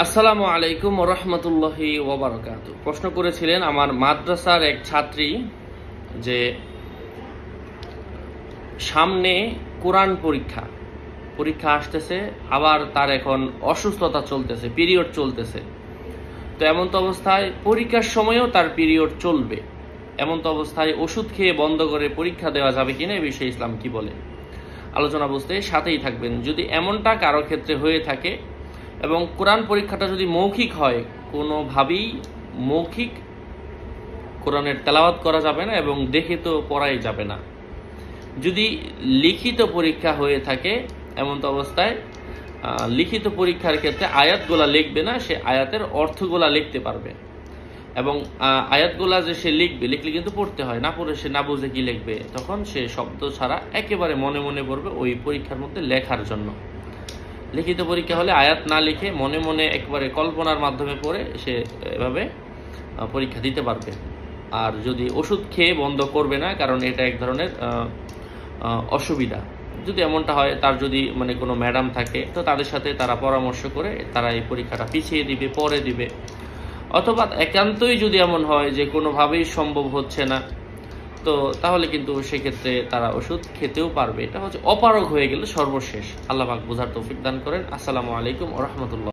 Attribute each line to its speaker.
Speaker 1: আসসালামু আলাইকুম ওয়া রাহমাতুল্লাহি ওয়া বারাকাতুহু। প্রশ্ন করেছিলেন আমার মাদ্রাসার এক ছাত্রী যে সামনে কোরআন পরীক্ষা আসতেছে, আবার তার এখন অসুস্থতা চলতেছে, পিরিয়ড চলতেছে। তো এমন তো অবস্থায় পরীক্ষার সময়ও তার পিরিয়ড চলবে, এমন তো অবস্থায় ওষুধ খেয়ে বন্ধ করে পরীক্ষা দেওয়া যাবে কিনা, এই বিষয়ে ইসলাম কি বলে? আলোচনা বুঝতে সাথেই থাকবেন। যদি এমনটা কারো ক্ষেত্রে হয়ে থাকে এবং কোরআন পরীক্ষাটা যদি মৌখিক হয়, কোনোভাবেই মৌখিক কোরআনের তেলাওয়াত করা যাবে না এবং দেখে তো পড়াই যাবে না। যদি লিখিত পরীক্ষা হয়ে থাকে, এমন তো অবস্থায় লিখিত পরীক্ষার ক্ষেত্রে আয়াতগুলা লিখবে না, সে আয়াতের অর্থগুলা লিখতে পারবে। এবং আয়াতগুলা যে সে লিখলে কিন্তু পড়তে হয়, না পড়ে সে না বুঝে কি লিখবে, তখন সে শব্দ ছাড়া একেবারে মনে মনে পড়বে ওই পরীক্ষার মধ্যে লেখার জন্য। লিখিত পরীক্ষা হলে আয়াত না লিখে মনে মনে একবারে কল্পনার মাধ্যমে পড়ে সে এভাবে পরীক্ষা দিতে পারবে। আর যদি ওষুধ খেয়ে বন্ধ করবে না, কারণ এটা এক ধরনের অসুবিধা। যদি এমনটা হয়, তার যদি কোনো ম্যাডাম থাকে, তো তাদের সাথে তারা পরামর্শ করে তারা এই পরীক্ষাটা পিছিয়ে দিবে, পরে দিবে। অথবা একান্তই যদি এমন হয় যে কোনোভাবেই সম্ভব হচ্ছে না, তো তাহলে কিন্তু সেক্ষেত্রে তারা ওষুধ খেতেও পারবে। এটা হচ্ছে অপারগ হয়ে গেলে সর্বশেষ। আল্লাহ পাক বোঝার তৌফিক দান করেন। আসসালামু আলাইকুম ওয়া রাহমাতুল্লাহ।